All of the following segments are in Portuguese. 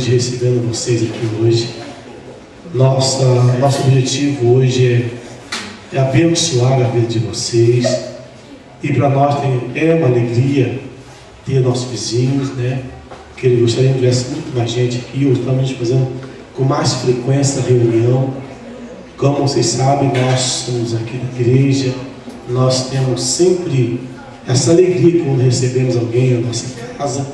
feliz de recebendo vocês aqui hoje. Nosso objetivo hoje é abençoar a vida de vocês. E para nós é uma alegria ter nossos vizinhos, né? Que ele gostaria que tivesse muito mais gente aqui. Hoje estamos fazendo com mais frequência a reunião. Como vocês sabem, nós somos aqui da igreja. Nós temos sempre essa alegria quando recebemos alguém na nossa casa.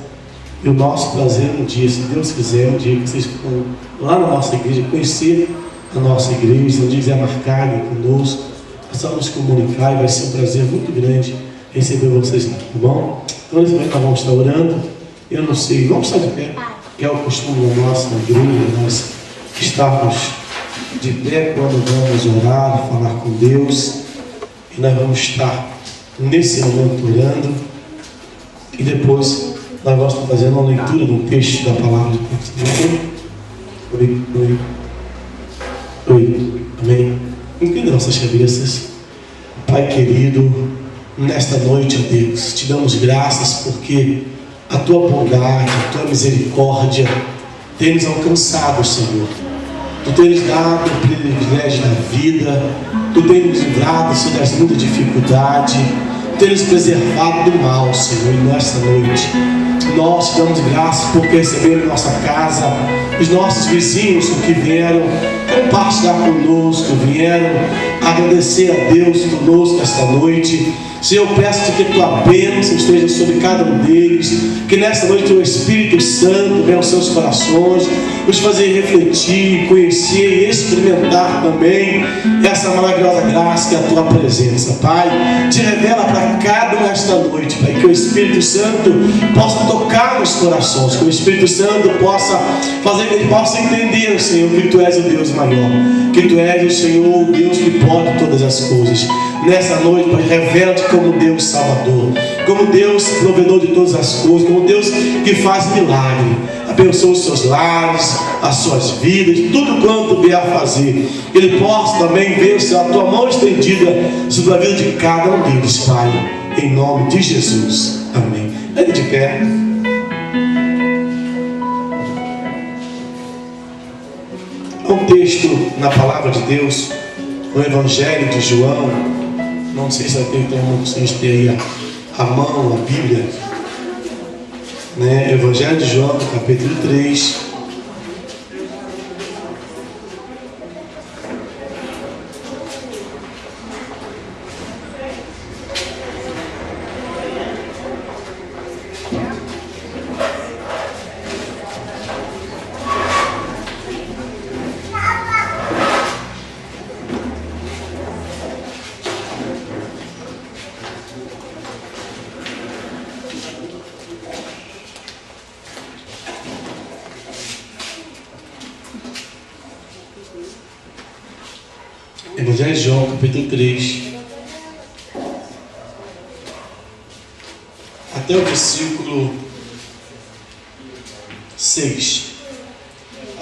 E o nosso prazer um dia, se Deus quiser, um dia que vocês vão lá na nossa igreja, conhecer a nossa igreja, um dia quiser marcar conosco, possamos nos comunicar, e vai ser um prazer muito grande receber vocês lá, tá bom? Então nesse momento nós vamos estar orando. Eu não sei, vamos estar de pé, que é o costume da nossa igreja, nós estarmos de pé quando vamos orar, falar com Deus, e nós vamos estar nesse momento orando, e depois nós vamos estar fazendo uma leitura do texto da palavra de Deus. Oi. Amém. Inclina nossas cabeças. Pai querido, nesta noite, ó Deus, te damos graças porque a tua bondade, a tua misericórdia tem nos alcançado, Senhor. Tu tens dado o privilégio da vida, tu tens nos livrado, Senhor, das muitas dificuldades, tu tens nos preservado do mal, Senhor, e nesta noite nós te damos graças porque recebemos em nossa casa os nossos vizinhos que vieram compartilhar conosco, vieram agradecer a Deus conosco esta noite. Senhor, eu peço que tua bênção esteja sobre cada um deles, que nesta noite o Espírito Santo venha aos seus corações, nos fazer refletir, conhecer e experimentar também essa maravilhosa graça que é a tua presença. Pai, te revela para cada um esta noite, Pai, que o Espírito Santo possa tocar nos corações, que o Espírito Santo possa fazer que ele possa entender, Senhor, que tu és o Deus maior, que tu és o Senhor, o Deus que pode todas as coisas. Nessa noite, Pai, revela-te como Deus Salvador, como Deus provedor de todas as coisas, como Deus que faz milagre. Abençoa os seus lares, as suas vidas, tudo quanto vier a fazer. Que ele possa também ver a tua mão estendida sobre a vida de cada um deles, Pai, em nome de Jesus. Amém. Fique de pé. Um texto na palavra de Deus, no Evangelho de João. Não sei se tem como vocês terem aí a mão, a Bíblia, né? Evangelho de João, capítulo 3. Evangelho de João, capítulo 3, até o versículo 6.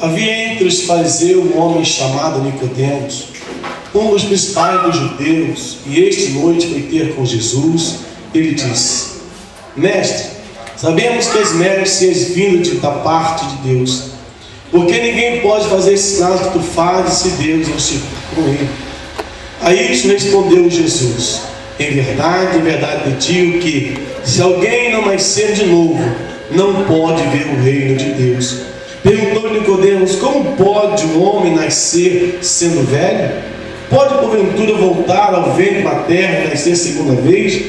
Havia entre os fariseus um homem chamado Nicodemos, um dos principais dos judeus, e esta noite foi ter com Jesus. Ele disse: Mestre, sabemos que és mestre e és vindo da parte de Deus, porque ninguém pode fazer esses sinais que tu fazes se Deus não estiver com ele. A isso respondeu Jesus: em verdade te digo que se alguém não nascer de novo, não pode ver o reino de Deus. Perguntou Nicodemos: como pode um homem nascer sendo velho? Pode porventura voltar ao ventre materno e nascer segunda vez?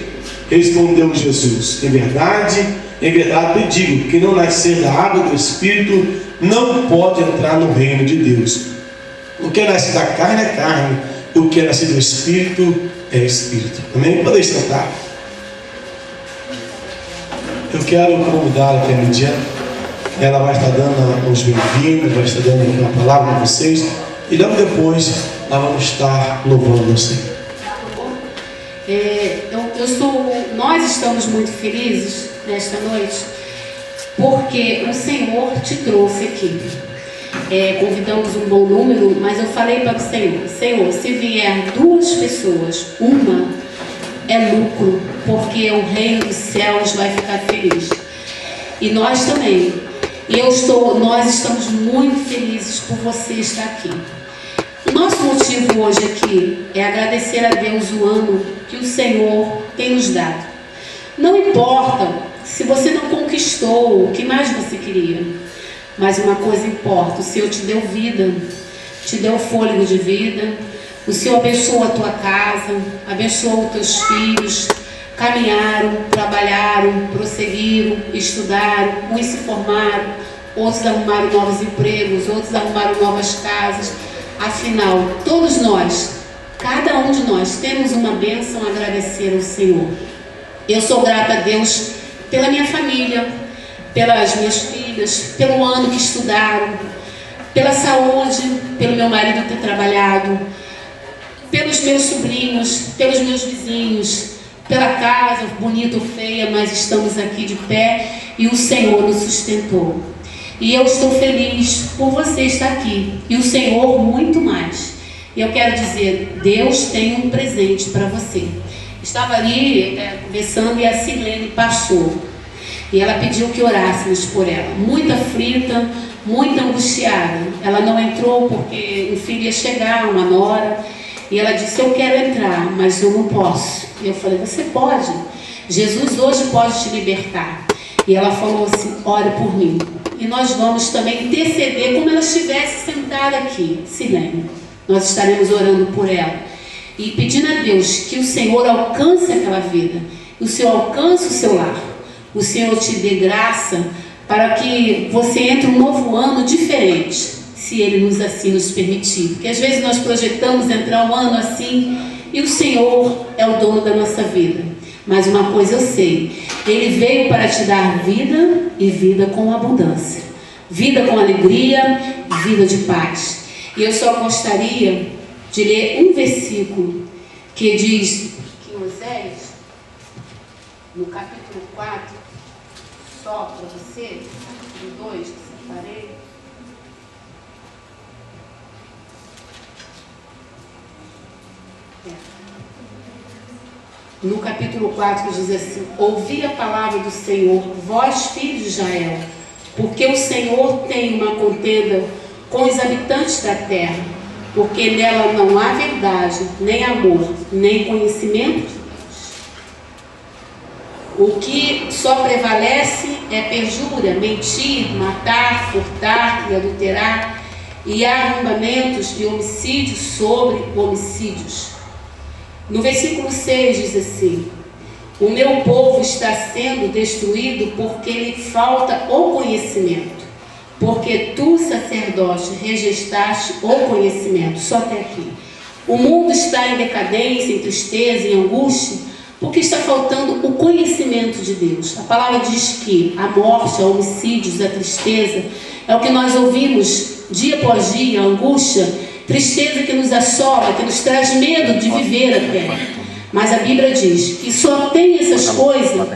Respondeu Jesus: em verdade te digo que não nascer da água do Espírito não pode entrar no reino de Deus. O que é nascido da carne é carne, o que é nascido do Espírito é Espírito. Amém? Podem sentar. Eu quero convidar aqui a Midian. Ela vai estar dando os bem-vindos, vai estar dando uma palavra para vocês, e logo depois nós vamos estar louvando o Senhor. Nós estamos muito felizes nesta noite porque o Senhor te trouxe aqui. Convidamos um bom número, mas eu falei para o Senhor, se vier 2 pessoas, uma é lucro, porque o reino dos céus vai ficar feliz. E nós também E nós estamos muito felizes por você estar aqui. O nosso motivo hoje aqui é agradecer a Deus o ano que o Senhor tem nos dado. Não importa se você não conquistou o que mais você queria, mas uma coisa importa: o Senhor te deu vida, te deu fôlego de vida, o Senhor abençoou a tua casa, abençoou os teus filhos, caminharam, trabalharam, prosseguiram, estudaram, uns se formaram, outros arrumaram novos empregos, outros arrumaram novas casas. Afinal, todos nós, cada um de nós, temos uma bênção a agradecer ao Senhor. Eu sou grata a Deus pela minha família, pelas minhas filhas, pelo ano que estudaram, pela saúde, pelo meu marido ter trabalhado, pelos meus sobrinhos, pelos meus vizinhos, pela casa, bonita ou feia, mas estamos aqui de pé e o Senhor nos sustentou. E eu estou feliz por você estar aqui. E o Senhor muito mais. E eu quero dizer, Deus tem um presente para você. Estava ali conversando e a Silene passou. E ela pediu que orássemos por ela. Muito aflita, muito angustiada. Ela não entrou porque um filho ia chegar, uma nora. E ela disse, eu quero entrar, mas eu não posso. E eu falei, você pode. Jesus hoje pode te libertar. E ela falou assim, ore por mim. E nós vamos também interceder como ela estivesse sentada aqui, Silene. Nós estaremos orando por ela. E pedindo a Deus que o Senhor alcance aquela vida. O Senhor alcance o seu lar. O Senhor te dê graça para que você entre um novo ano diferente, se Ele assim nos permitir. Porque às vezes nós projetamos entrar um ano assim e o Senhor é o dono da nossa vida. Mas uma coisa eu sei, Ele veio para te dar vida e vida com abundância. Vida com alegria, vida de paz. E eu só gostaria de ler um versículo que diz que em Oséias, no capítulo 4, só para você, do 2 que separei. No capítulo 4 diz assim, ouvi a palavra do Senhor, vós filhos de Israel, porque o Senhor tem uma contenda com os habitantes da terra, porque nela não há verdade, nem amor, nem conhecimento de Deus. O que só prevalece é perjúria, mentir, matar, furtar e adulterar, e há arrombamentos de homicídios sobre homicídios. No versículo 6 diz assim, o meu povo está sendo destruído porque lhe falta o conhecimento, porque tu, sacerdote, rejeitaste o conhecimento. Só até aqui. O mundo está em decadência, em tristeza, em angústia, porque está faltando o conhecimento de Deus. A palavra diz que a morte, os homicídios, a tristeza, é o que nós ouvimos dia após dia, a angústia, tristeza que nos assola, que nos traz medo de viver até. Mas a Bíblia diz que só tem essas coisas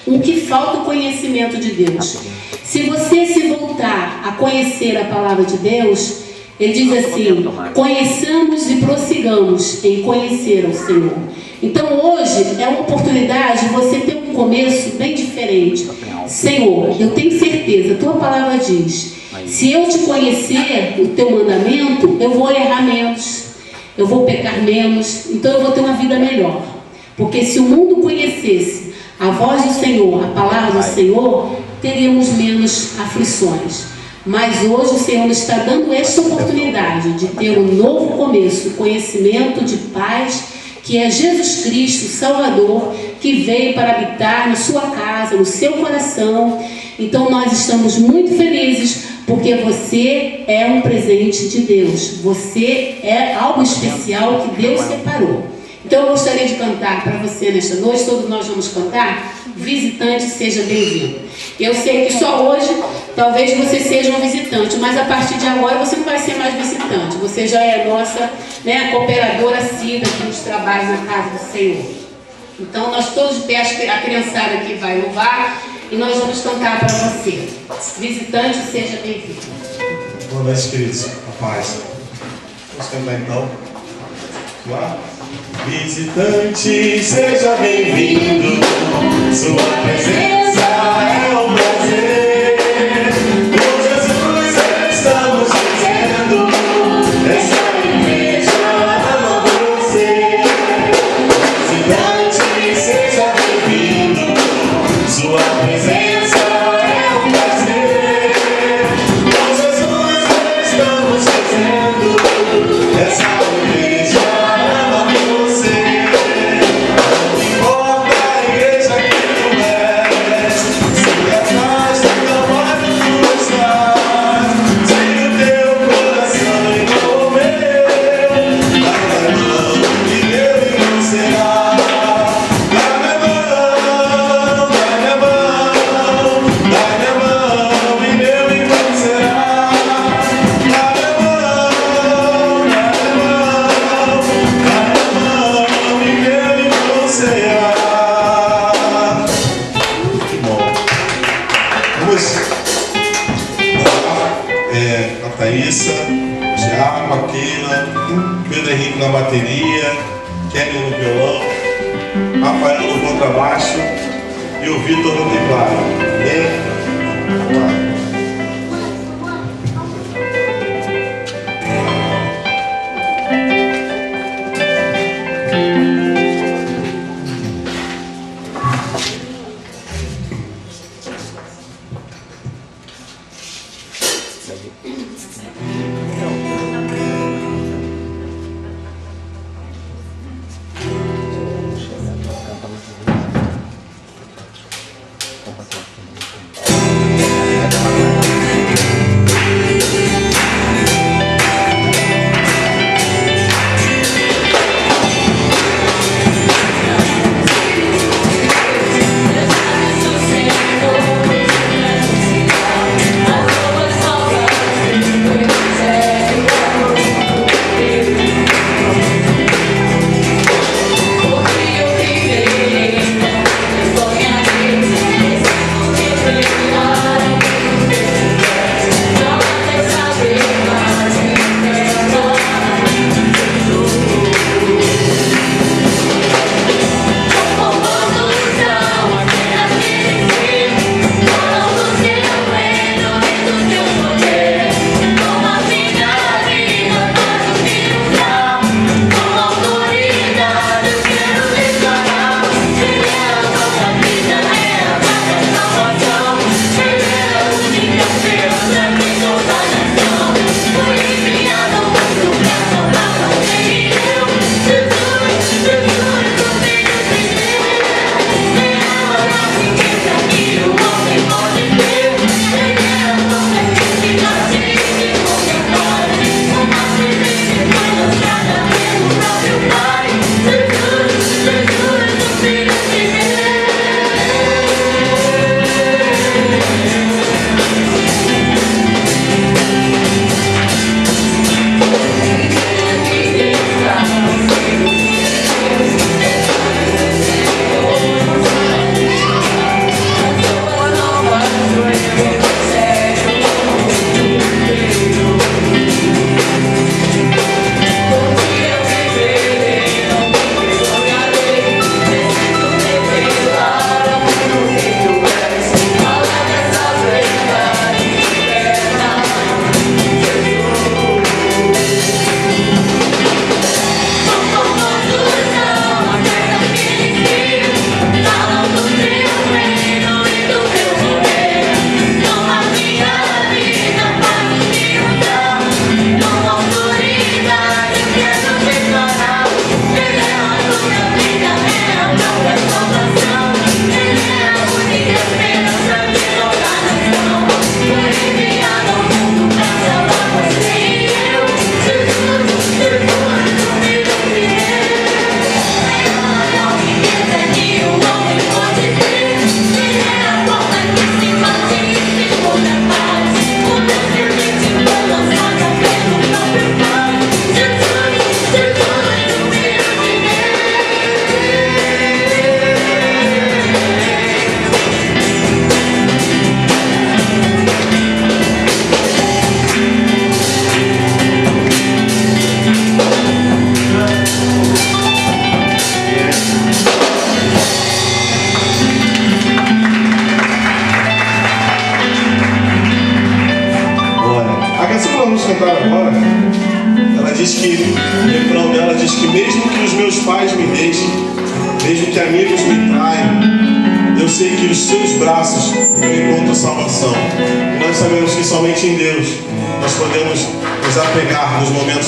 o que falta o conhecimento de Deus. Se você se voltar a conhecer a palavra de Deus, ele diz assim, conheçamos e prossigamos em conhecer ao Senhor. Então hoje é uma oportunidade de você ter um começo bem diferente. Senhor, eu tenho certeza, a tua palavra diz, se eu te conhecer o teu mandamento, eu vou errar menos, eu vou pecar menos, então eu vou ter uma vida melhor. Porque se o mundo conhecesse a voz do Senhor, a palavra do Senhor, teríamos menos aflições. Mas hoje o Senhor nos está dando esta oportunidade de ter um novo começo, conhecimento de paz, que é Jesus Cristo, Salvador, que veio para habitar na sua casa, no seu coração. Então nós estamos muito felizes, porque você é um presente de Deus. Você é algo especial que Deus separou. Então eu gostaria de cantar para você nesta noite, todos nós vamos cantar, visitante, seja bem-vindo. Eu sei que só hoje, talvez você seja um visitante, mas a partir de agora você não vai ser mais visitante. Você já é nossa, cooperadora assídua aqui nos trabalhos na casa do Senhor. Então nós todos de pé, a criançada aqui vai louvar e nós vamos cantar para você. Visitante, seja bem-vindo. Boa noite, queridos. A paz. Vamos cantar então. Vamos lá? Visitante, seja bem-vindo. Sua presença é um prazer. a Thaísa, o Thiago, a Keila, Pedro Henrique na bateria, Kelly no violão, Rafael no contrabaixo e o Vitor no teclado. Vamos lá.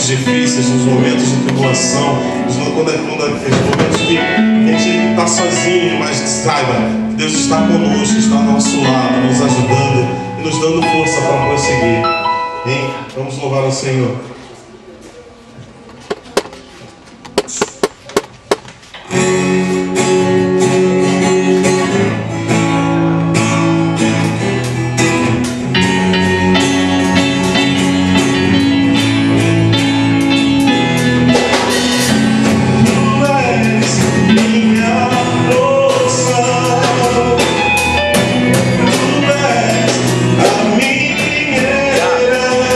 Difíceis, nos momentos de tribulação, quando momentos que a gente está sozinho, mas saiba, Deus está conosco, está ao nosso lado, nos ajudando e nos dando força para prosseguir. Hein? Vamos louvar o Senhor. Yeah.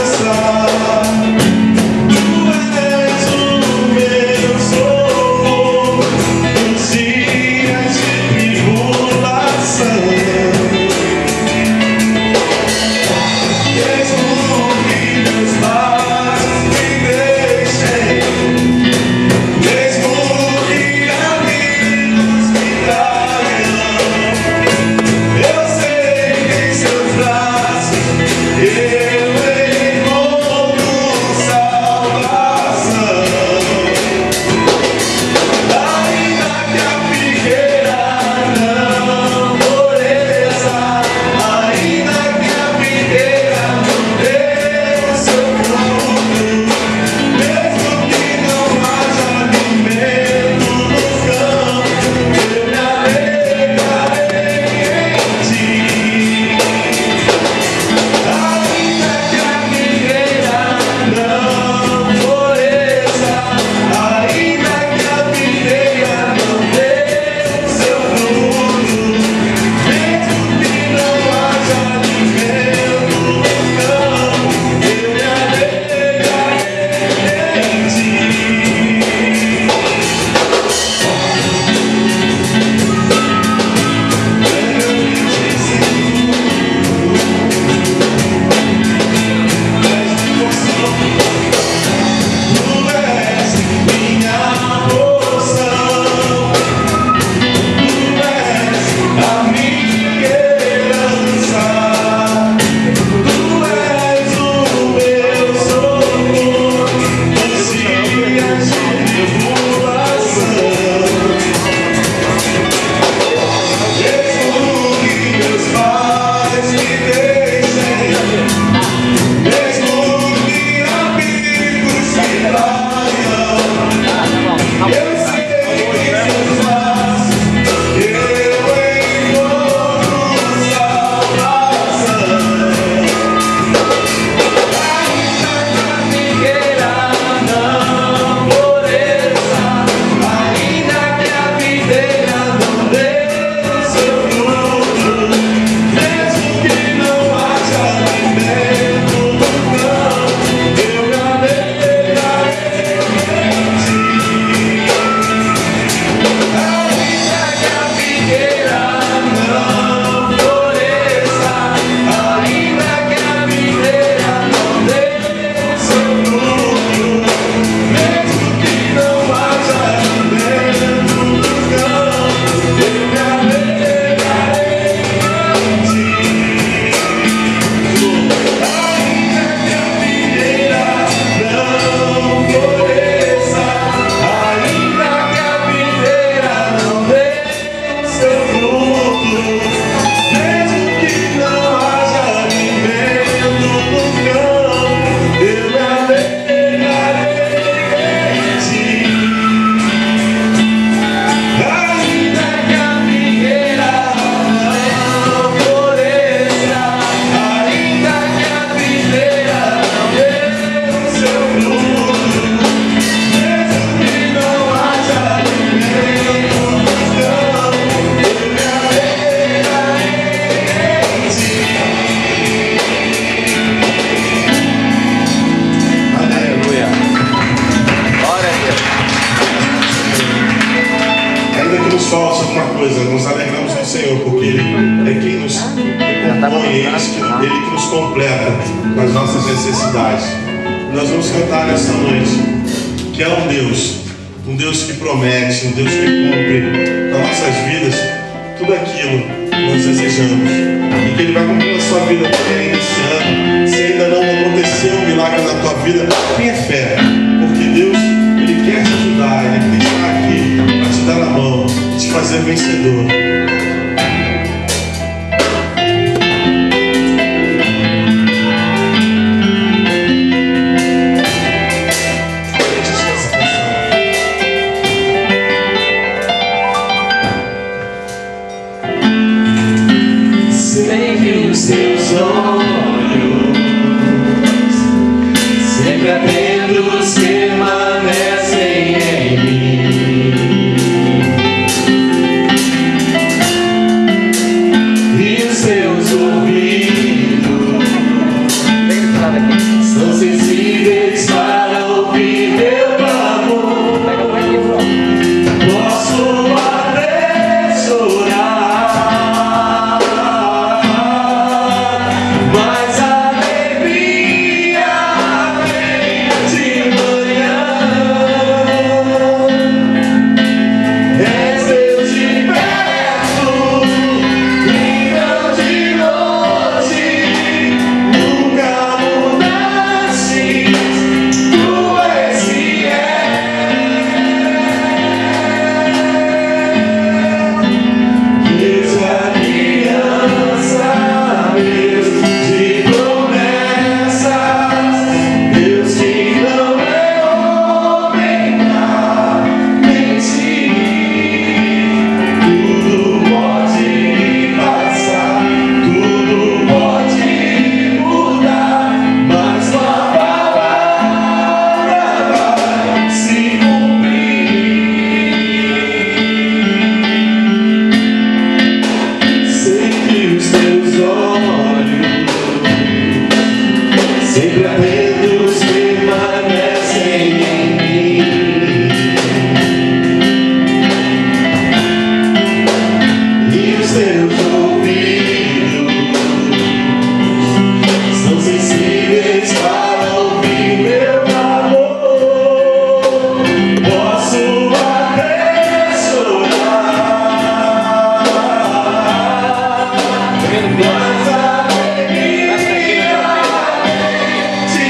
das nossas necessidades. Nós vamos cantar nessa noite que é um Deus que promete, um Deus que cumpre nas nossas vidas tudo aquilo que nós desejamos, e que Ele vai cumprir na sua vida também esse ano. Se ainda não aconteceu um milagre na tua vida, tenha fé, porque Deus, Ele quer te ajudar, Ele está aqui para te dar a mão e te fazer vencedor. Seus olhos sempre atentos permanecem em mim, e os seus ouvidos são sensíveis para ouvir meu clamor. Posso até chorar, mas a alegria vem de manhã. És Deus de perto e não de longe, nunca mudaste, tu és fiel. Deus é aliança, Deus de promessas, Deus que não é homem pra mentir. Tudo pode passar, tudo pode mudar, mas tua palavra vai se cumprir. Sei que os teus olhos sempre atentos permanecem em mim, e os teus ouvidos são sensíveis para ouvir meu clamor. Posso até chorar, mas a alegria vem de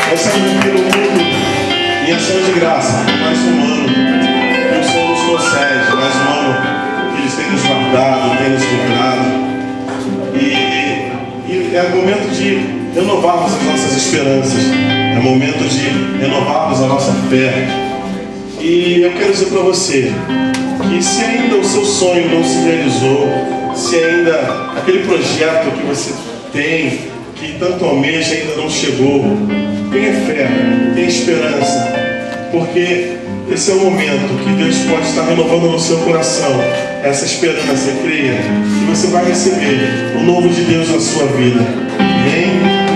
Nós estamos pelo mundo em ação de graça, mais um ano que o Senhor nos concede, mais um ano que Ele tem nos guardado, tem nos livrado. E é momento de renovarmos as nossas esperanças, é momento de renovarmos a nossa fé. E eu quero dizer para você que se ainda o seu sonho não se realizou, se ainda aquele projeto que você tem, que tanto almeja, ainda não chegou, tenha fé, tenha esperança, porque esse é o momento que Deus pode estar renovando no seu coração essa esperança. Creia que você vai receber o novo de Deus na sua vida. Amém?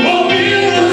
Ouvido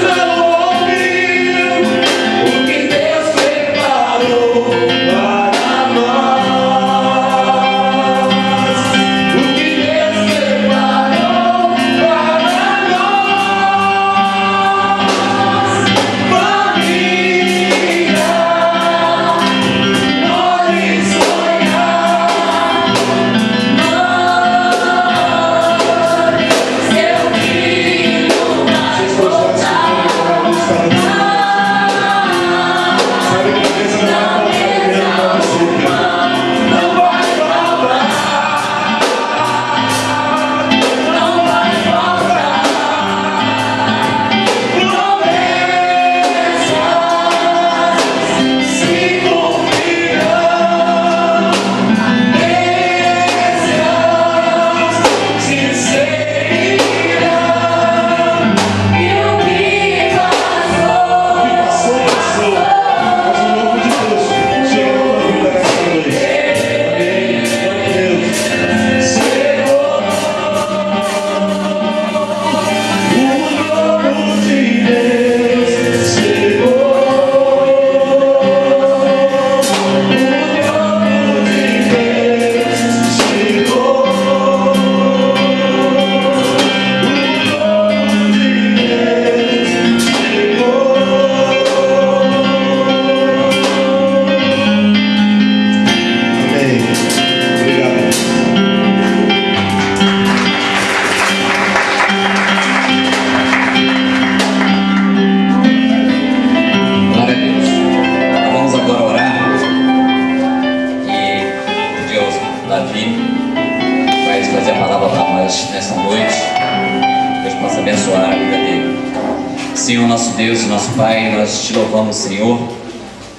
Senhor, nosso Deus e nosso Pai, nós te louvamos, Senhor,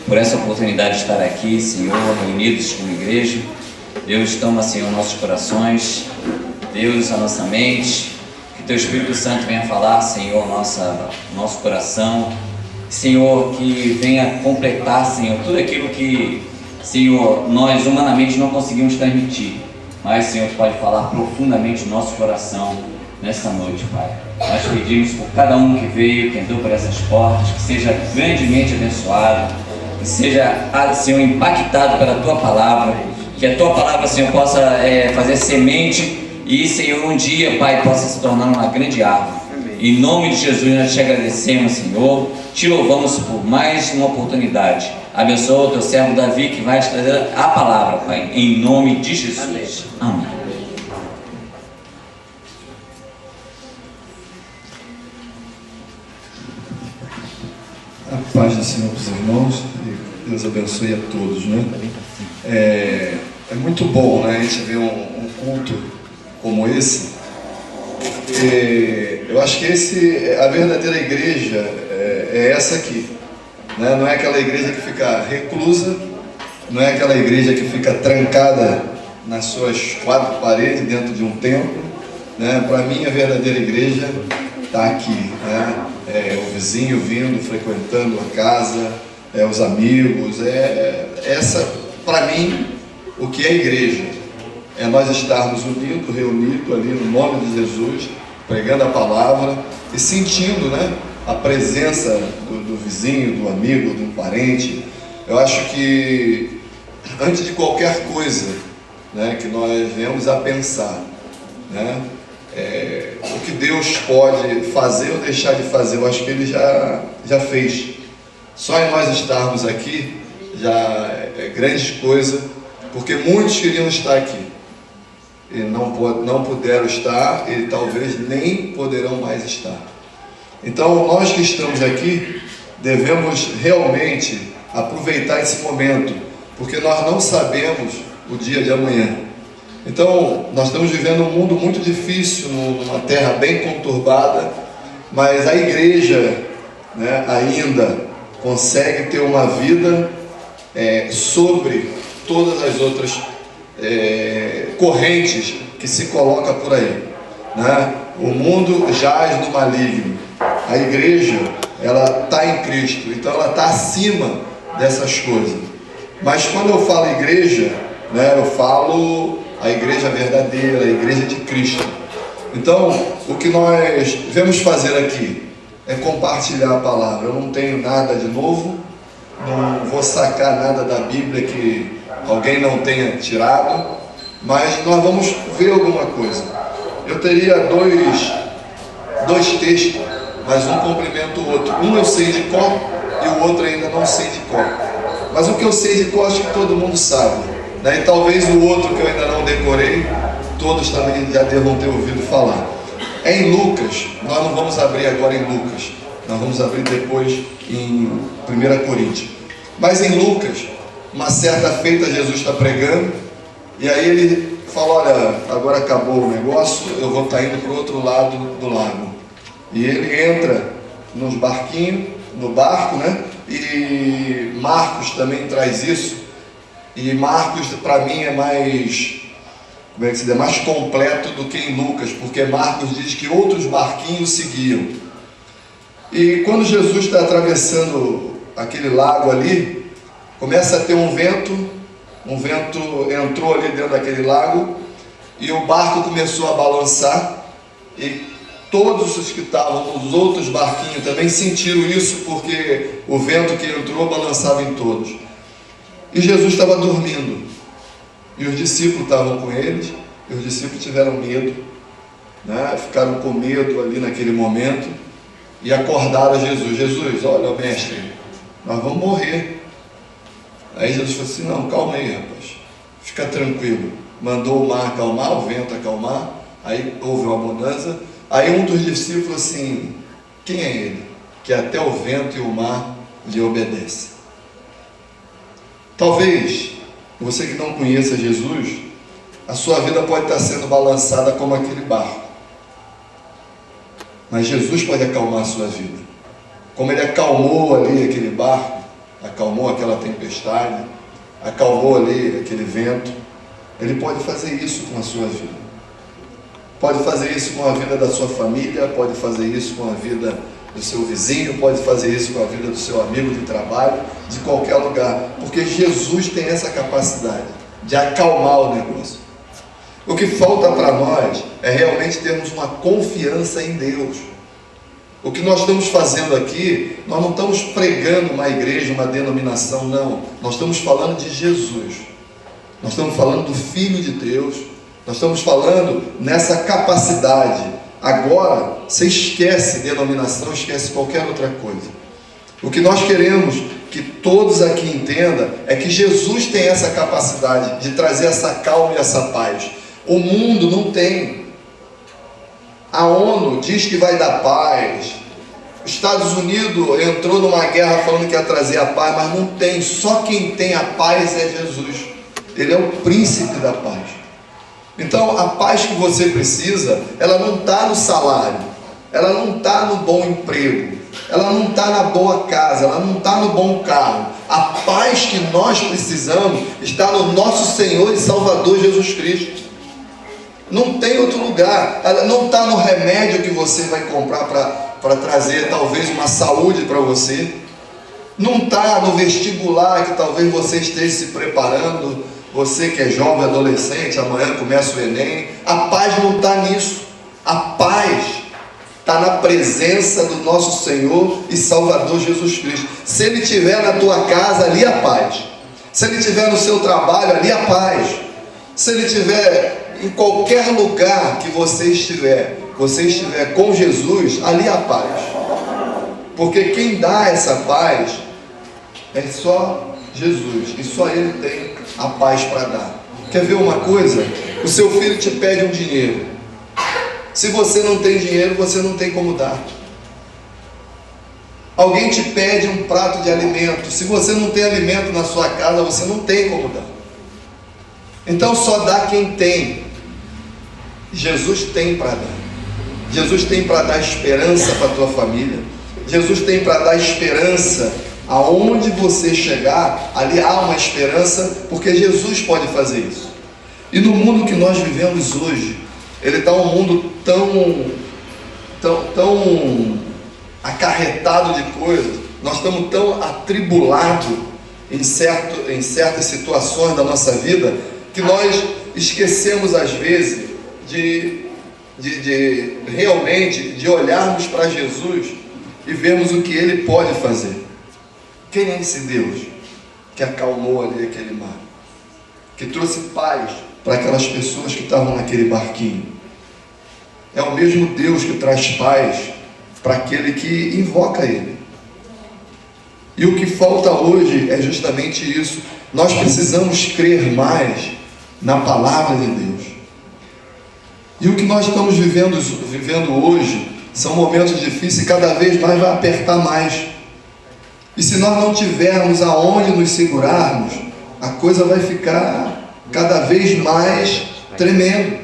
por essa oportunidade de estar aqui, Senhor, reunidos como igreja. Deus, toma, Senhor, nossos corações, Deus, a nossa mente, que Teu Espírito Santo venha falar, Senhor, nosso coração, Senhor, que venha completar, Senhor, tudo aquilo que, Senhor, nós humanamente não conseguimos transmitir, mas, Senhor, Tu pode falar profundamente no nosso coração nesta noite, Pai. Nós pedimos por cada um que veio, que entrou por essas portas, que seja grandemente abençoado, que seja, Senhor, impactado pela Tua palavra, que a Tua palavra, Senhor, possa fazer semente e, Senhor, um dia, Pai, possa se tornar uma grande árvore. Em nome de Jesus, nós te agradecemos, Senhor, te louvamos por mais uma oportunidade. Abençoa o Teu servo Davi, que vai te trazer a palavra, Pai, em nome de Jesus. Amém. A paz do Senhor para os irmãos, e Deus abençoe a todos, né? É muito bom, né, a gente ver um culto como esse. Eu acho que a verdadeira igreja é essa aqui, né? Não é aquela igreja que fica reclusa, não é aquela igreja que fica trancada nas suas quatro paredes dentro de um templo, né? Para mim, a verdadeira igreja está aqui, né? O vizinho vindo, frequentando a casa, os amigos, essa, para mim, o que é igreja, é nós estarmos unidos, reunidos ali no nome de Jesus, pregando a palavra e sentindo, né, a presença do vizinho, do amigo, do parente. Eu acho que, antes de qualquer coisa, né, que nós venhamos a pensar, né, o que Deus pode fazer ou deixar de fazer, eu acho que Ele já fez. Só em nós estarmos aqui já é grande coisa, porque muitos queriam estar aqui e não puderam estar, e talvez nem poderão mais estar. Então, nós que estamos aqui devemos realmente aproveitar esse momento, porque nós não sabemos o dia de amanhã. Então, nós estamos vivendo um mundo muito difícil, numa terra bem conturbada, mas a igreja, né, ainda consegue ter uma vida sobre todas as outras correntes que se coloca por aí, né? O mundo jaz no maligno, a igreja, ela está em Cristo, então ela está acima dessas coisas. Mas quando eu falo igreja, né, eu falo a igreja verdadeira, a igreja de Cristo. Então, o que nós devemos fazer aqui é compartilhar a palavra. Eu não tenho nada de novo, não vou sacar nada da Bíblia que alguém não tenha tirado, mas nós vamos ver alguma coisa. Eu teria dois textos, mas um complementa o outro. Um eu sei de cor e o outro ainda não sei de cor. Mas o que eu sei de cor, acho que todo mundo sabe, né? E talvez o outro que eu ainda não decorei, todos também já devam ter ouvido falar. É em Lucas. Nós não vamos abrir agora em Lucas, nós vamos abrir depois em 1 Coríntios. Mas em Lucas, uma certa feita, Jesus está pregando, e aí ele fala: olha, agora acabou o negócio, eu vou estar indo para o outro lado do lago. E ele entra nos barquinhos, no barco, né? E Marcos também traz isso. E Marcos, para mim, é mais, como é que se diz, mais completo do que em Lucas, porque Marcos diz que outros barquinhos seguiam. E quando Jesus está atravessando aquele lago ali, começa a ter um vento entrou ali dentro daquele lago, e o barco começou a balançar, e todos os que estavam nos outros barquinhos também sentiram isso, porque o vento que entrou balançava em todos. E Jesus estava dormindo, e os discípulos estavam com eles, e os discípulos tiveram medo, né? Ficaram com medo ali naquele momento, e acordaram Jesus: Jesus, olha, mestre, nós vamos morrer. Aí Jesus falou assim: não, calma aí, rapaz, fica tranquilo. Mandou o mar acalmar, o vento acalmar, aí houve uma bonança. Aí um dos discípulos falou assim: quem é ele? Que até o vento e o mar lhe obedecem. Talvez você que não conheça Jesus, a sua vida pode estar sendo balançada como aquele barco, mas Jesus pode acalmar a sua vida. como Ele acalmou ali aquele barco, acalmou aquela tempestade, acalmou ali aquele vento, Ele pode fazer isso com a sua vida. Pode fazer isso com a vida da sua família, pode fazer isso com a vida do seu vizinho, pode fazer isso com a vida do seu amigo de trabalho, de qualquer lugar, porque Jesus tem essa capacidade de acalmar o negócio. O que falta para nós é realmente termos uma confiança em Deus. O que nós estamos fazendo aqui, nós não estamos pregando uma igreja, uma denominação, não. Nós estamos falando de Jesus. Nós estamos falando do Filho de Deus. Nós estamos falando nessa capacidade. Agora, você esquece denominação, esquece qualquer outra coisa. O que nós queremos que todos aqui entendam é que Jesus tem essa capacidade de trazer essa calma e essa paz. O mundo não tem. A ONU diz que vai dar paz. Os Estados Unidos entrou numa guerra falando que ia trazer a paz, mas não tem. Só quem tem a paz é Jesus. Ele é o príncipe da paz. Então, a paz que você precisa, ela não está no salário, ela não está no bom emprego, ela não está na boa casa, ela não está no bom carro. A paz que nós precisamos está no nosso Senhor e Salvador Jesus Cristo. Não tem outro lugar. Ela não está no remédio que você vai comprar para trazer talvez uma saúde para você. Não está no vestibular que talvez você esteja se preparando. Você que é jovem, adolescente, amanhã começa o Enem. A paz não está nisso. A paz está na presença do nosso Senhor e Salvador Jesus Cristo. Se Ele estiver na tua casa, ali a paz. Se Ele estiver no seu trabalho, ali a paz. Se Ele estiver em qualquer lugar que você estiver com Jesus, ali a paz. Porque quem dá essa paz é só Jesus. E só Ele tem a paz para dar. Quer ver uma coisa? O seu filho te pede um dinheiro. Se você não tem dinheiro, você não tem como dar. Alguém te pede um prato de alimento. Se você não tem alimento na sua casa, você não tem como dar. Então só dá quem tem. Jesus tem para dar. Jesus tem para dar esperança para a tua família. Jesus tem para dar esperança. Aonde você chegar, ali há uma esperança, porque Jesus pode fazer isso. E no mundo que nós vivemos hoje, ele está um mundo tão acarretado de coisas, nós estamos tão atribulados em certas situações da nossa vida, que nós esquecemos às vezes de realmente olharmos para Jesus e vermos o que Ele pode fazer. Quem é esse Deus que acalmou ali aquele mar? Que trouxe paz para aquelas pessoas que estavam naquele barquinho? É o mesmo Deus que traz paz para aquele que invoca Ele. E o que falta hoje é justamente isso. Nós precisamos crer mais na palavra de Deus. E o que nós estamos vivendo hoje são momentos difíceis e cada vez mais vai apertar mais. E se nós não tivermos aonde nos segurarmos, a coisa vai ficar cada vez mais tremendo.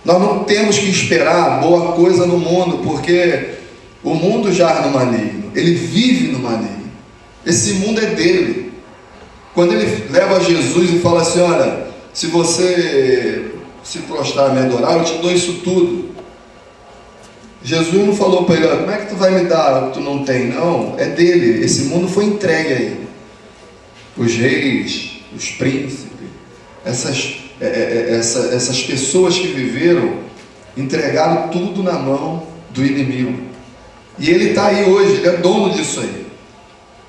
Nós não temos que esperar boa coisa no mundo, porque o mundo jaz no maligno, ele vive no maligno. Esse mundo é dele. Quando ele leva Jesus e fala assim: olha, se você se prostrar e me adorar, eu te dou isso tudo. Jesus não falou para ele: como é que tu vai me dar o que tu não tem? Não, é dele. Esse mundo foi entregue a ele. Os reis, os príncipes, essas pessoas que viveram, entregaram tudo na mão do inimigo. E ele está aí hoje, ele é dono disso aí.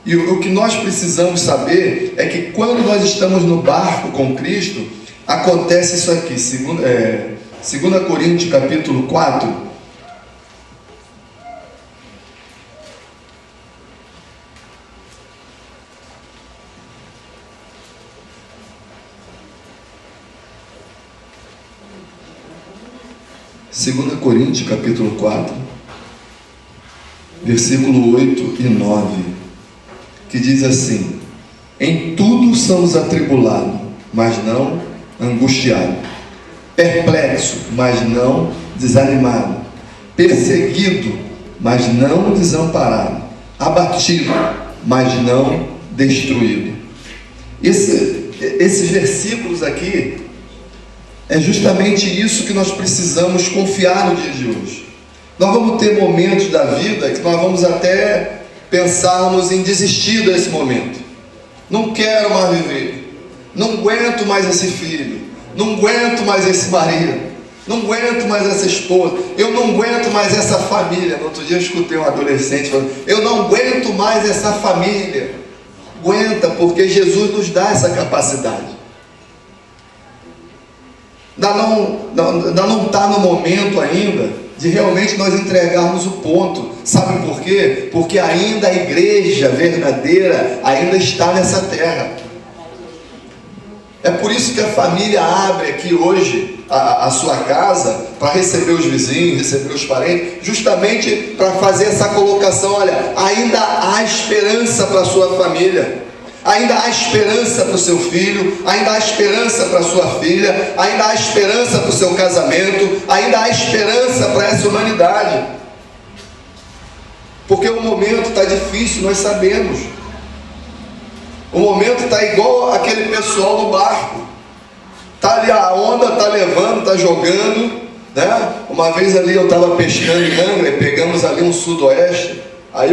E o que nós precisamos saber é que quando nós estamos no barco com Cristo, acontece isso aqui. 2 Coríntios capítulo 4. Segunda Coríntios capítulo 4, versículo 8 e 9, que diz assim: em tudo somos atribulados, mas não angustiados, perplexo, mas não desanimado, perseguido, mas não desamparado, abatido, mas não destruído. Esses versículos aqui é justamente isso que nós precisamos confiar no dia de hoje. Nós vamos ter momentos da vida que nós vamos até pensarmos em desistir desse momento. Não quero mais viver, não aguento mais esse filho, não aguento mais esse marido, não aguento mais essa esposa, eu não aguento mais essa família. No outro dia eu escutei um adolescente falando: eu não aguento mais essa família. Aguenta, porque Jesus nos dá essa capacidade. Ainda não está no momento ainda de realmente nós entregarmos o ponto. Sabe por quê? Porque ainda a igreja verdadeira ainda está nessa terra. É por isso que a família abre aqui hoje a sua casa para receber os vizinhos, receber os parentes, justamente para fazer essa colocação: olha, ainda há esperança para a sua família, ainda há esperança para o seu filho, ainda há esperança para a sua filha, ainda há esperança para o seu casamento, ainda há esperança para essa humanidade. Porque o momento está difícil, nós sabemos. O momento está igual aquele pessoal no barco. Está ali, a onda está levando, está jogando, né? Uma vez ali eu estava pescando em Angra, pegamos ali um sudoeste. Aí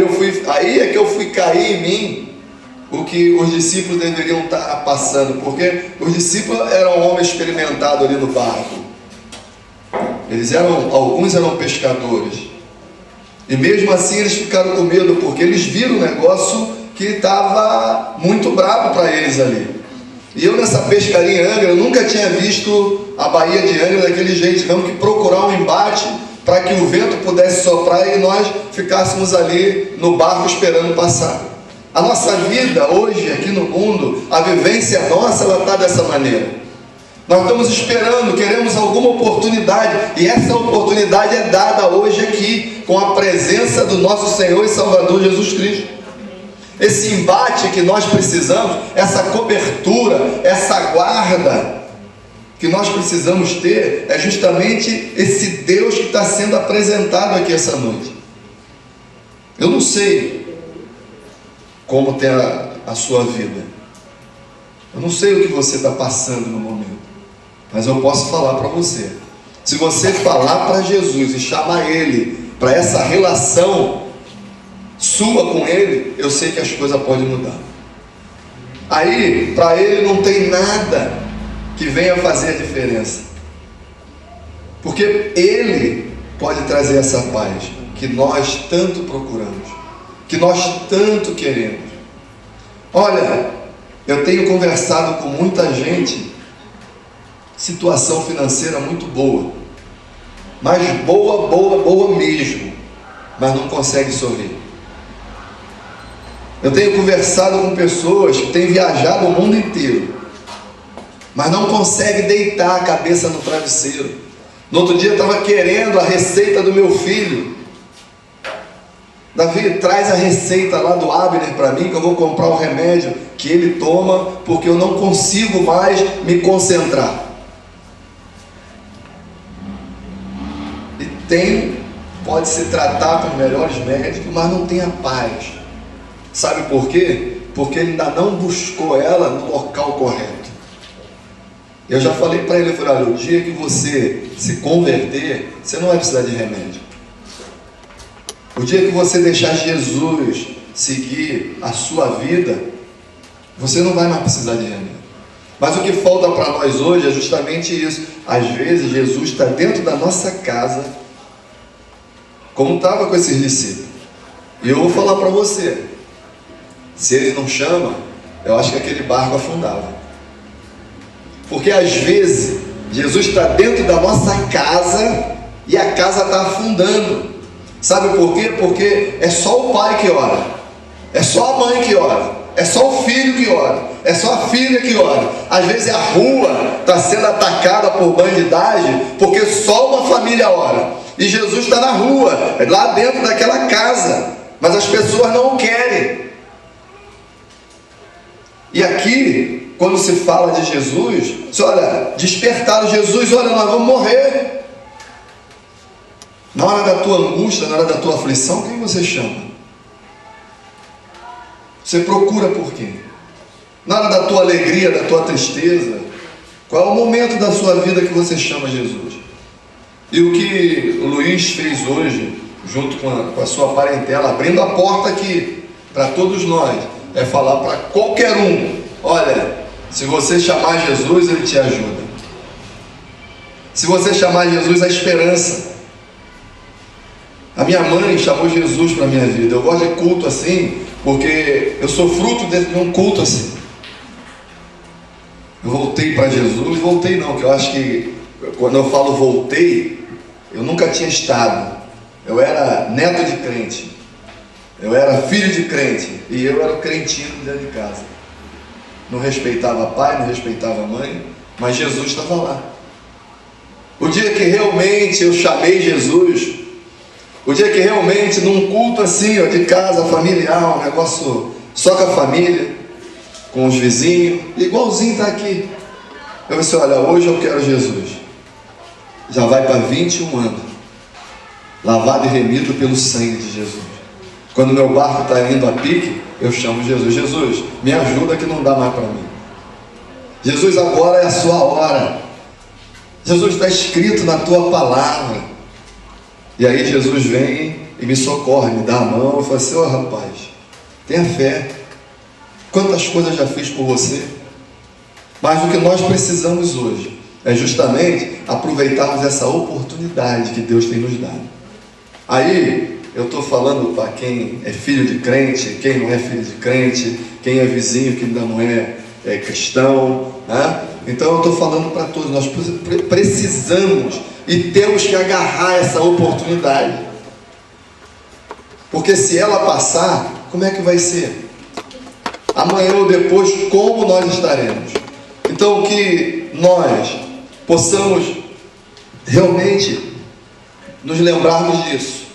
é que eu fui cair em mim o que os discípulos deveriam estar passando, porque os discípulos eram homens experimentados ali no barco. Alguns eram pescadores, e mesmo assim eles ficaram com medo, porque eles viram um negócio que estava muito bravo para eles ali. E eu, nessa pescaria em Angra, eu nunca tinha visto a Baía de Angra daquele jeito. Tivemos que procurar um embate para que o vento pudesse soprar e nós ficássemos ali no barco esperando passar. A nossa vida hoje aqui no mundo, a vivência nossa, ela está dessa maneira. Nós estamos esperando, queremos alguma oportunidade, e essa oportunidade é dada hoje aqui, com a presença do nosso Senhor e Salvador Jesus Cristo. Esse embate que nós precisamos, essa cobertura, essa guarda que nós precisamos ter, é justamente esse Deus que está sendo apresentado aqui essa noite. Eu não sei como tem a sua vida, eu não sei o que você está passando no momento, mas eu posso falar para você: se você falar para Jesus e chamar Ele para essa relação sua com Ele, eu sei que as coisas podem mudar. Aí, para Ele não tem nada que venha fazer a diferença, porque Ele pode trazer essa paz que nós tanto procuramos, que nós tanto queremos. Olha, eu tenho conversado com muita gente, situação financeira muito boa, mas boa mesmo, mas não consegue sorrir. Eu tenho conversado com pessoas que têm viajado o mundo inteiro, mas não consegue deitar a cabeça no travesseiro. No outro dia eu estava querendo a receita do meu filho. Davi, traz a receita lá do Abner para mim, que eu vou comprar o remédio que ele toma, porque eu não consigo mais me concentrar. E pode se tratar com os melhores médicos, mas não tem a paz. Sabe por quê? Porque ele ainda não buscou ela no local correto. Eu já falei para ele, eu falei: olha, o dia que você se converter, você não vai precisar de remédio. O dia que você deixar Jesus seguir a sua vida, você não vai mais precisar de remédio. Mas o que falta para nós hoje é justamente isso. Às vezes Jesus está dentro da nossa casa, como estava com esses discípulos. E eu vou falar para você, se ele não chama, eu acho que aquele barco afundava. Porque às vezes Jesus está dentro da nossa casa e a casa está afundando. Sabe por quê? Porque é só o pai que ora, é só a mãe que ora, é só o filho que ora, é só a filha que ora. Às vezes a rua está sendo atacada por bandidagem porque só uma família ora. E Jesus está na rua, lá dentro daquela casa, mas as pessoas não o querem. E aqui, quando se fala de Jesus, você olha, despertaram Jesus, olha, nós vamos morrer. Na hora da tua angústia, na hora da tua aflição, quem você chama? Você procura por quem? Na hora da tua alegria, da tua tristeza, qual é o momento da sua vida que você chama Jesus? E o que o Luiz fez hoje, junto com a sua parentela, abrindo a porta aqui para todos nós, é falar para qualquer um: olha, se você chamar Jesus, Ele te ajuda. Se você chamar Jesus, há esperança. A minha mãe chamou Jesus para a minha vida. Eu gosto de culto assim, porque eu sou fruto de um culto assim. Eu voltei para Jesus, voltei não, que eu acho que quando eu falo voltei, eu nunca tinha estado. Eu era neto de crente, eu era filho de crente, e eu era o crentinho dentro de casa. Não respeitava pai, não respeitava mãe, mas Jesus estava lá. O dia que realmente eu chamei Jesus, o dia que realmente num culto assim, ó, de casa, familiar, um negócio só com a família, com os vizinhos, igualzinho está aqui. Eu disse: olha, hoje eu quero Jesus. Já vai para 21 anos, lavado e remido pelo sangue de Jesus. Quando meu barco está indo a pique, eu chamo Jesus: Jesus, me ajuda que não dá mais para mim. Jesus, agora é a sua hora. Jesus, está escrito na tua palavra. E aí Jesus vem e me socorre, me dá a mão e fala assim: ó, rapaz, tenha fé. Quantas coisas já fiz por você. Mas o que nós precisamos hoje é justamente aproveitarmos essa oportunidade que Deus tem nos dado. Aí eu estou falando para quem é filho de crente, quem não é filho de crente, quem é vizinho que ainda não é cristão, né? Então eu estou falando para todos. Nós precisamos e temos que agarrar essa oportunidade, porque se ela passar, como é que vai ser? Amanhã ou depois, como nós estaremos? Então, que nós possamos realmente nos lembrarmos disso.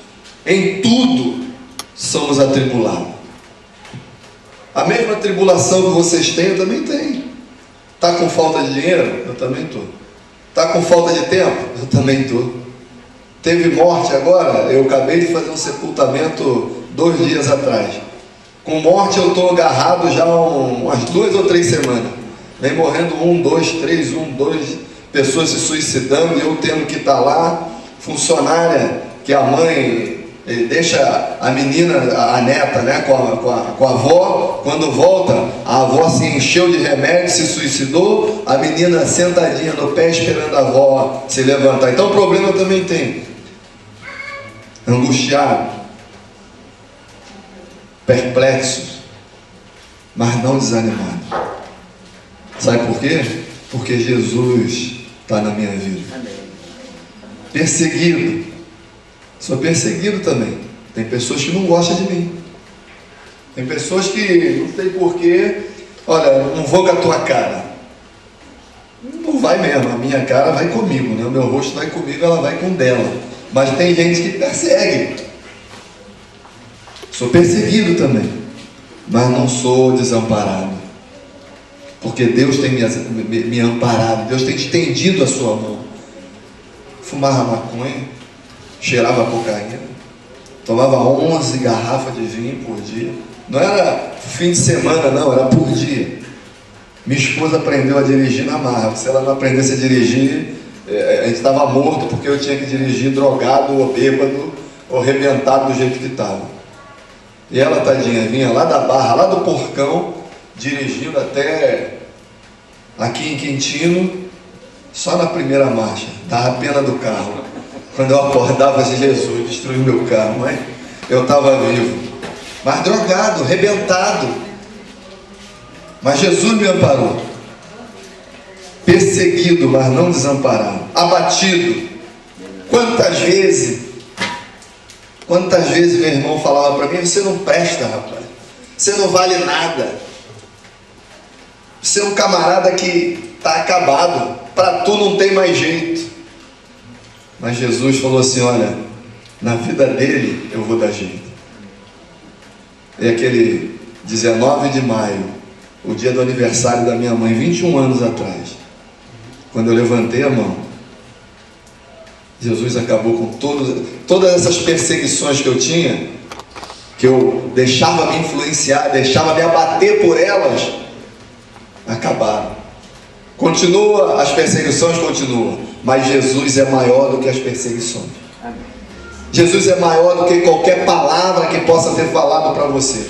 Em tudo somos atribulados. A mesma tribulação que vocês têm, eu também tenho. Está com falta de dinheiro? Eu também estou. Está com falta de tempo? Eu também estou. Teve morte agora? Eu acabei de fazer um sepultamento 2 dias atrás. Com morte eu estou agarrado já umas 2 ou 3 semanas. Vem morrendo 1, 2, 3, 1, 2 pessoas se suicidando e eu tendo que estar lá. Funcionária que a mãe deixa a menina, a neta, né, com a avó. Quando volta, a avó se encheu de remédio, se suicidou. A menina sentadinha no pé esperando a avó se levantar. Então o problema eu também tem. Angustiado, perplexos, mas não desanimados. Sabe por quê? Porque Jesus está na minha vida. Perseguido, sou perseguido também. Tem pessoas que não gostam de mim. Tem pessoas que não sei porquê. Olha, não vou com a tua cara. Não vai mesmo, a minha cara vai comigo, né? O meu rosto vai comigo, ela vai com dela. Mas tem gente que persegue. Sou perseguido também, mas não sou desamparado, porque Deus tem me amparado. Deus tem estendido a sua mão. Fumava maconha, cheirava cocaína, tomava 11 garrafas de vinho por dia. Não era fim de semana não, era por dia. Minha esposa aprendeu a dirigir na marra. Se ela não aprendesse a dirigir, a gente estava morto, porque eu tinha que dirigir drogado ou bêbado ou arrebentado do jeito que estava. E ela, tadinha, vinha lá da Barra, lá do Porcão, dirigindo até aqui em Quintino, só na primeira marcha. Dava pena do carro. Quando eu acordava, assim, Jesus destruiu meu carro, mas eu estava vivo. Mas drogado, arrebentado. Mas Jesus me amparou. Perseguido, mas não desamparado. Abatido. Quantas vezes meu irmão falava para mim: você não presta, rapaz, você não vale nada, você é um camarada que está acabado, para tu não tem mais jeito. Mas Jesus falou assim: olha, na vida dele eu vou dar jeito. E aquele 19 de maio, o dia do aniversário da minha mãe, 21 anos atrás, quando eu levantei a mão, Jesus acabou com todas essas perseguições que eu tinha, que eu deixava me influenciar, deixava me abater por elas, acabaram. Continua, as perseguições continuam, mas Jesus é maior do que as perseguições. Jesus é maior do que qualquer palavra que possa ter falado para você.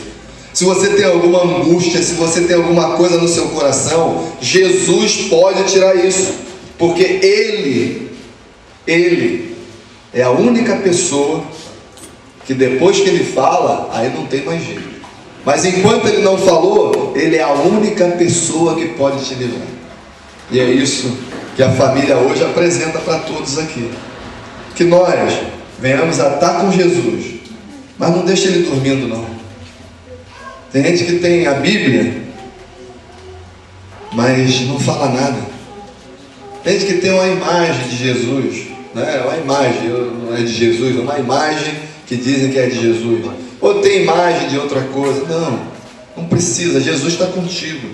Se você tem alguma angústia, se você tem alguma coisa no seu coração, Jesus pode tirar isso, porque Ele é a única pessoa que depois que Ele fala, aí não tem mais jeito. Mas enquanto Ele não falou, Ele é a única pessoa que pode te livrar. E é isso que a família hoje apresenta para todos aqui. Que nós venhamos a estar com Jesus, mas não deixe Ele dormindo não. Tem gente que tem a Bíblia, mas não fala nada. Tem gente que tem uma imagem de Jesus, né? Uma imagem, não é de Jesus, uma imagem que dizem que é de Jesus. Ou tem imagem de outra coisa. Não precisa, Jesus está contigo.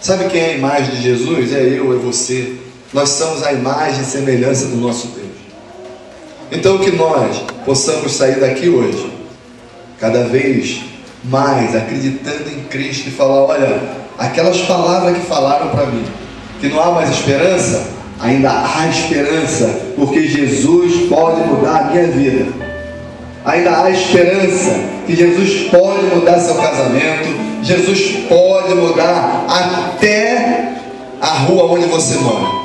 Sabe quem é a imagem de Jesus? É eu, é você. Nós somos a imagem e semelhança do nosso Deus. Então que nós possamos sair daqui hoje, cada vez mais acreditando em Cristo e falar, olha, aquelas palavras que falaram para mim, que não há mais esperança, ainda há esperança, porque Jesus pode mudar a minha vida. Ainda há esperança que Jesus pode mudar seu casamento, Jesus pode mudar até a rua onde você mora.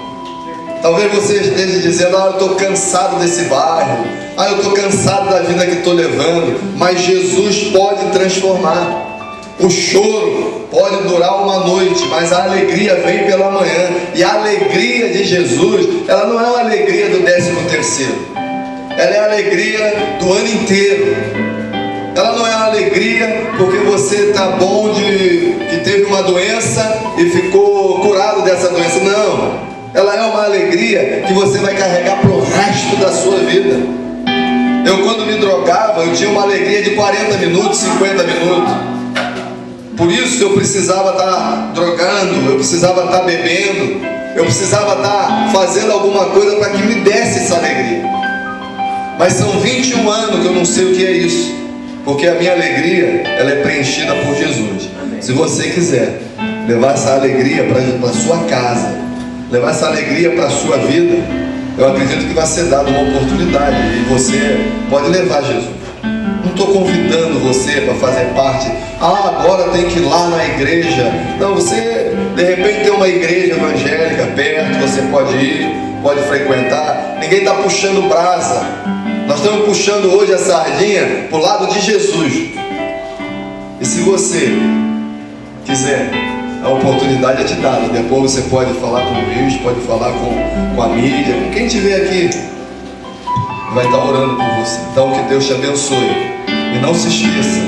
Talvez você esteja dizendo, eu estou cansado desse bairro, eu estou cansado da vida que estou levando, mas Jesus pode transformar. O choro pode durar uma noite, mas a alegria vem pela manhã. E a alegria de Jesus, ela não é uma alegria do 13º, ela é a alegria do ano inteiro. Ela não é uma alegria porque você está bom que teve uma doença e ficou curado dessa doença, não. Ela é uma alegria que você vai carregar para o resto da sua vida. Eu quando me drogava, eu tinha uma alegria de 40 minutos, 50 minutos. Por isso eu precisava estar drogando, eu precisava estar bebendo, eu precisava estar fazendo alguma coisa para que me desse essa alegria. Mas são 21 anos que eu não sei o que é isso, porque a minha alegria, ela é preenchida por Jesus. Se você quiser levar essa alegria para a sua casa, levar essa alegria para a sua vida, eu acredito que vai ser dada uma oportunidade e você pode levar Jesus. Não estou convidando você para fazer parte, agora tem que ir lá na igreja. Não, você de repente tem uma igreja evangélica perto, você pode ir, pode frequentar. Ninguém está puxando brasa, nós estamos puxando hoje a sardinha para o lado de Jesus. E se você quiser, a oportunidade é te dada. Depois você pode falar com o Luiz, pode falar com a mídia, com quem estiver aqui, vai estar orando por você. Então que Deus te abençoe. E não se esqueça,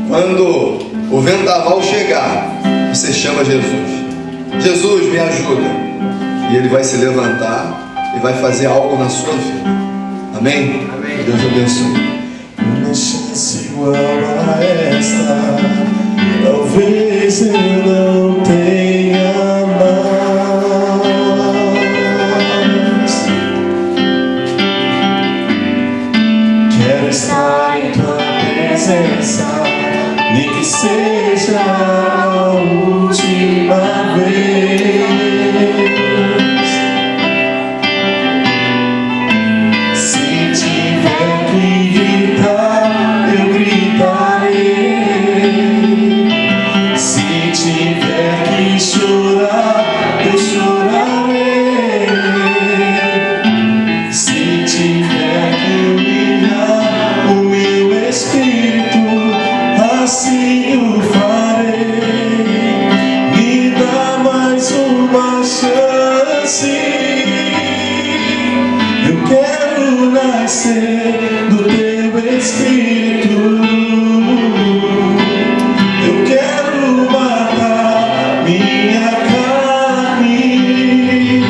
quando o vendaval chegar, você chama Jesus. Jesus, me ajuda. E Ele vai se levantar e vai fazer algo na sua vida. Amém? Amém. Deus te abençoe. Uma chance igual a esta, talvez eu não tenha mais. Quero estar em tua presença, nem que seja a última vez. Se tiver que gritar, eu gritarei. Se tiver que chorar, eu chorarei. Se tiver que humilhar o meu espírito, assim o farei. Me dá mais uma chance. Eu quero nascer do teu espírito. Eu quero matar minha carne,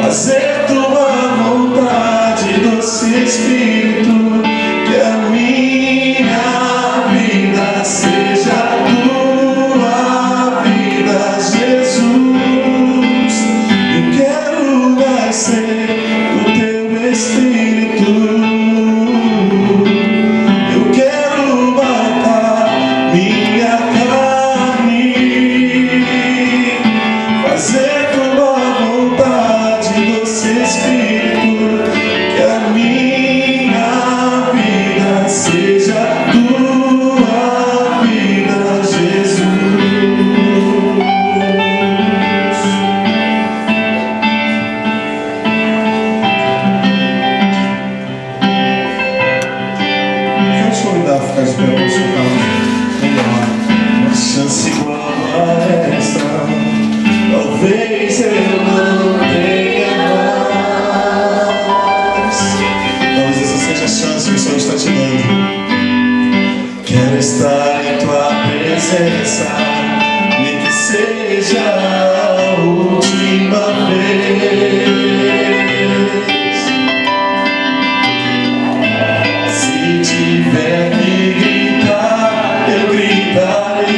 fazer tua vontade, doce Espírito, que a minha vida seja convidar a ficar de pé para o seu carro. Uma chance igual a essa, talvez eu não tenha mais. Talvez essa seja a chance que o Senhor está te dando. Quero estar em tua presença, nem que seja a última vez. Se tiver que gritar, eu gritarei.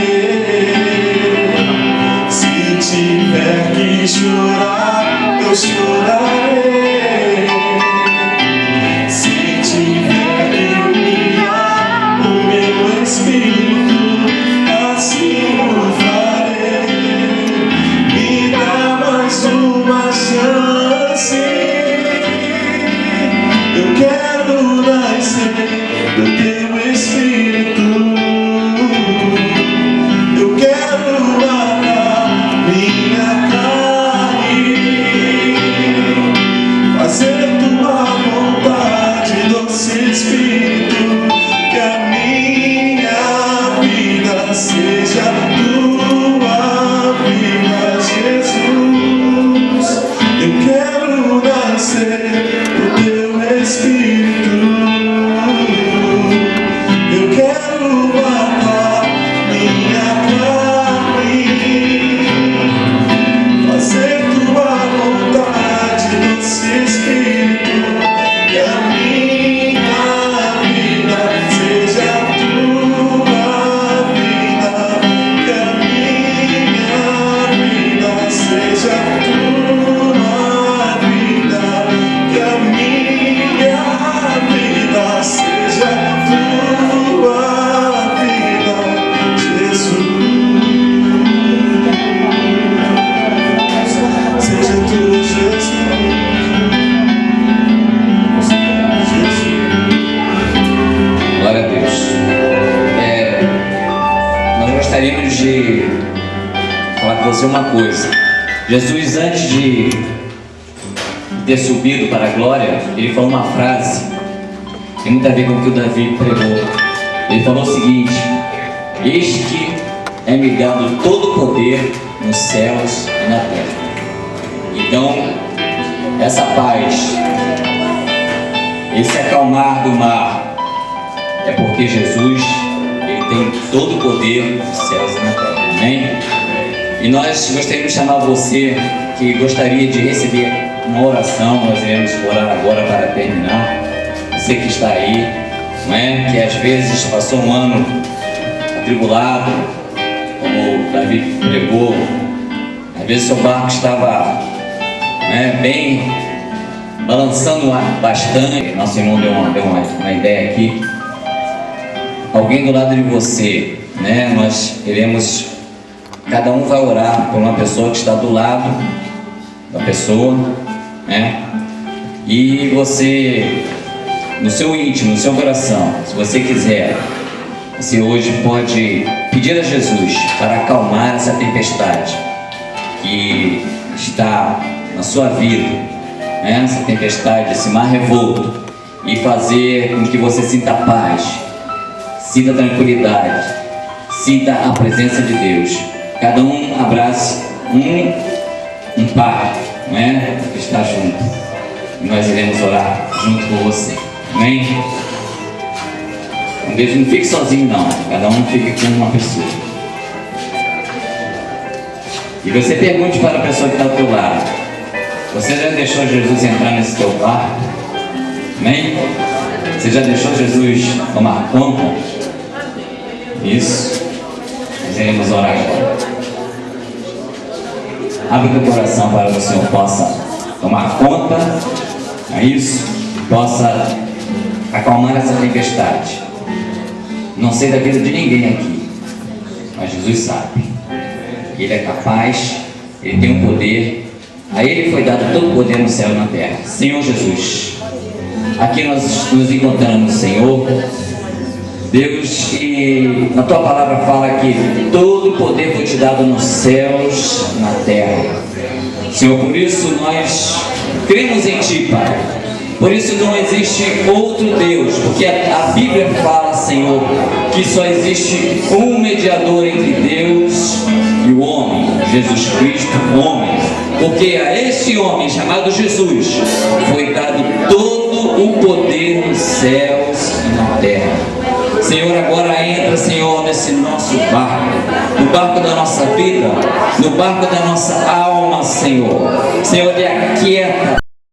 Se tiver que chorar, eu chorarei. Se tiver que humilhar o meu espírito, assim o farei. Me dá mais uma chance. Eu quero nascer do teu espírito. Eu quero matar minha carne, fazer tua vontade, doce Espírito. Que a minha vida seja tua vida, Jesus. Eu quero nascer do teu Espírito. Eu quero matar minha carne, fazer tua vontade, doce Espírito. Que a minha vida seja tua vida. Que a minha vida seja tua vida. Que a minha vida seja tua vida, Jesus. Seja tu, Jesus. Glória a Deus. Nós gostaríamos de falar com você uma coisa. Jesus, antes de ter subido para a glória, ele falou uma frase que tem muito a ver com o que o Davi pregou. Ele falou o seguinte: eis que é-me dado todo o poder nos céus e na terra. Então, essa paz, esse acalmar do mar, é porque Jesus, ele tem todo o poder nos céus e na terra. Amém? E nós gostaríamos de chamar você que gostaria de receber uma oração. Nós iremos orar agora para terminar. Você que está aí, não é? Que às vezes passou um ano atribulado, como Davi pregou. Às vezes seu barco estava, bem balançando bastante. Nosso irmão deu uma ideia aqui. Alguém do lado de você, nós iremos, cada um vai orar por uma pessoa que está do lado da pessoa, e você, no seu íntimo, no seu coração, se você quiser, você hoje pode pedir a Jesus para acalmar essa tempestade que está na sua vida, essa tempestade, esse mar revolto, e fazer com que você sinta paz, sinta tranquilidade, sinta a presença de Deus. Cada um abrace um pai, que está junto, e nós iremos orar junto com você. Amém? Um beijo, não fique sozinho não, cada um fique com uma pessoa. E você pergunte para a pessoa que está ao teu lado: você já deixou Jesus entrar nesse teu quarto? Amém? Você já deixou Jesus tomar conta? Isso. Nós iremos orar agora. Abre o teu coração para que o Senhor possa tomar conta, isso, possa acalmar essa tempestade. Não sei da vida de ninguém aqui, mas Jesus sabe. Ele é capaz, Ele tem o poder. A Ele foi dado todo o poder no céu e na terra. Senhor Jesus, aqui nós nos encontramos, Senhor Deus, e na Tua palavra fala que todo o poder foi te dado nos céus e na terra. Senhor, por isso nós cremos em Ti, Pai, Por isso não existe outro Deus, porque a Bíblia fala, Senhor, que só existe um mediador entre Deus e o homem, Jesus Cristo, homem. Porque a esse homem chamado Jesus foi dado todo o poder nos céus e na terra. Senhor, agora entra, Senhor, nesse nosso barco, no barco da nossa vida, no barco da nossa alma, Senhor. Senhor, te aquieta.